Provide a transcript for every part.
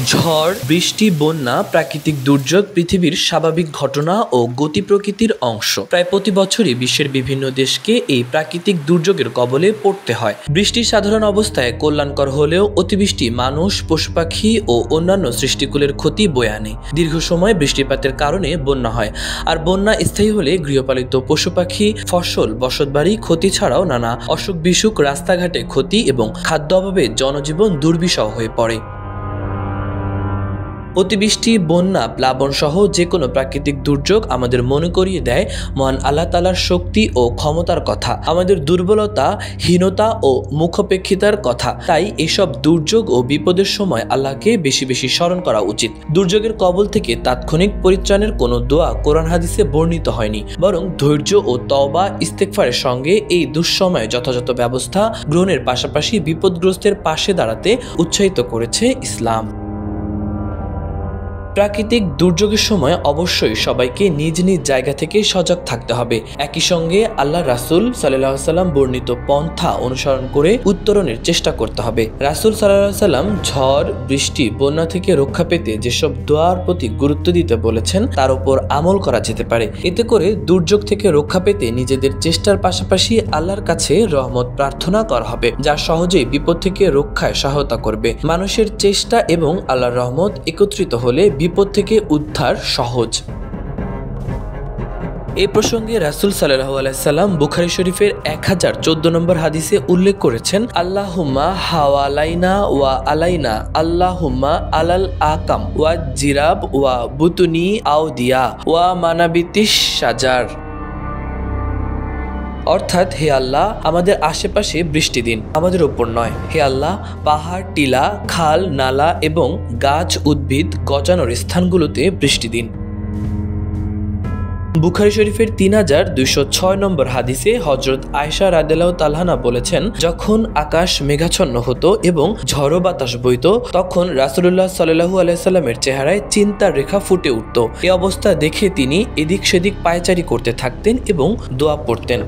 ঝড়, বৃষ্টি, বন্যা, প্রাকৃতিক দুর্যোগ পৃথিবীর স্বাভাবিক ঘটনা ও গতি প্রকৃতির অংশ। প্রায় প্রতি বছরই বিশ্বের বিভিন্ন দেশকে এই প্রাকৃতিক দুর্যোগের কবলে পড়তে হয়। বৃষ্টি সাধারণ অবস্থায় কল্যাণকর হলেও অতিবৃষ্টি মানুষ, পশু পাখি ও অন্যান্য সৃষ্টিকুলের ক্ষতি বয়ে আনে। দীর্ঘ সময় বৃষ্টিপাতের কারণে বন্যা হয়, আর বন্যা স্থায়ী হলে গৃহপালিত পশু পাখি, ফসল, বসতবাড়ি ক্ষতি ছাড়াও নানা অসুখ বিসুখ, রাস্তাঘাটে ক্ষতি এবং খাদ্য অভাবে জনজীবন দুর্বিষহ হয়ে পড়ে। অতিবৃষ্টি, বন্যা, প্লাবন সহ যে কোনো প্রাকৃতিক দুর্যোগ আমাদের মনে করিয়ে দেয় মহান আল্লাহ তাআলার শক্তি ও ক্ষমতার কথা, আমাদের দুর্বলতা, হীনতা ও মুখাপেক্ষিতার কথা। তাই এসব দুর্যোগ ও বিপদের সময় আল্লাহকে বেশি বেশি স্মরণ করা উচিত। দুর্যোগের কবল থেকে তাৎক্ষণিক পরিত্রাণের কোনো দোয়া কোরআন হাদিসে বর্ণিত হয়নি, বরং ধৈর্য ও তওবা, ইস্তেগফারের সঙ্গে এই দুঃসময়ে যথাযথ ব্যবস্থা গ্রহণের পাশাপাশি বিপদগ্রস্তের পাশে দাঁড়াতে উৎসাহিত করেছে ইসলাম। প্রাকৃতিক দুর্যোগের সময় অবশ্যই সবাইকে নিজ নিজ জায়গা থেকে সজাগ থাকতে হবে। একই সঙ্গে আল্লাহ রাসূল সাল্লাল্লাহু আলাইহি সাল্লাম বর্ণিত পন্থা অনুসরণ করে উত্তরণের চেষ্টা করতে হবে। রাসূল সাল্লাল্লাহু আলাইহি সাল্লাম ঝড়, বৃষ্টি, বন্যা থেকে রক্ষা পেতে যেসব দোয়ার প্রতি গুরুত্ব দিতে বলেছেন তার উপর আমল করা যেতে পারে। এতে করে দুর্যোগ থেকে রক্ষা পেতে নিজেদের চেষ্টার পাশাপাশি আল্লাহর কাছে রহমত প্রার্থনা করা হবে, যা সহজেই বিপদ থেকে রক্ষায় সহায়তা করবে। মানুষের চেষ্টা এবং আল্লাহর রহমত একত্রিত হলে বিপদ থেকে উদ্ধার সহজ। এই প্রসঙ্গে রাসূল সাল্লাল্লাহু আলাইহি সাল্লাম বুখারী শরীফের 1014 নম্বর হাদিসে উল্লেখ করেছেন, আল্লাহুম্মা হাওয়ালাইনা ওয়া আলাইনা, আল্লাহুম্মা আলাল আকাম ওয়া জিরাব ওয়া বুতুনি আউদিয়া ওয়া মানাবিতিশ শাজার। অর্থাৎ, হে আল্লাহ, আমাদের আশেপাশে বৃষ্টি দিন, আমাদের উপর নয়। হে আল্লাহ, পাহাড়, টিলা, খাল, নালা এবং গাছ, উদ্ভিদ গজানোর স্থানগুলোতে বৃষ্টি দিন। বুখারী শরীফের 3206 নম্বর হাদিসে হযরত আয়েশা রাদিয়াল্লাহু তাআলা আনহা বলেছেন, যখন আকাশ মেঘাচ্ছন্ন হতো এবং ঝড়ো বাতাস বইতো, তখন রাসূলুল্লাহ সাল্লাল্লাহু আলাইহি সাল্লামের চেহারায় চিন্তার রেখা ফুটে উঠত। এই অবস্থা দেখে তিনি এদিক সেদিক পায়চারি করতে থাকতেন এবং দোয়া পড়তেন,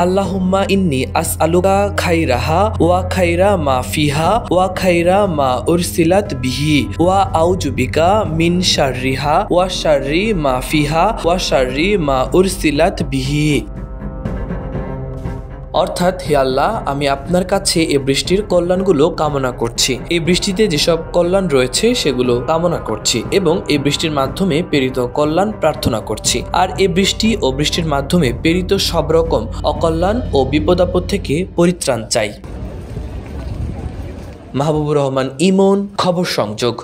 আল্লাহুম্মা ইন্নী আসআলুকা খাইরাহা ওয়া খাইরা মা ফিহা ওয়া খাইরা মা উরসিলাত বিহি ওয়া আউযু বিকা মিন শাররিহা ওয়া শাররি মা ফিহা ওয়া শাররি মা উরসিলাত বিহি। অর্থাৎ, হে আল্লাহ, আমি আপনার কাছে এই বৃষ্টির কল্যাণগুলো কামনা করছি, এই বৃষ্টিতে যেসব কল্যাণ রয়েছে সেগুলো কামনা করছি এবং এই বৃষ্টির মাধ্যমে প্রেরিত কল্যাণ প্রার্থনা করছি, আর এই বৃষ্টি ও বৃষ্টির মাধ্যমে প্রেরিত সব রকম অকল্যাণ ও বিপদ আপদ থেকে পরিত্রাণ চাই। মাহবুবুর রহমান ইমন, খবর সংযোগ।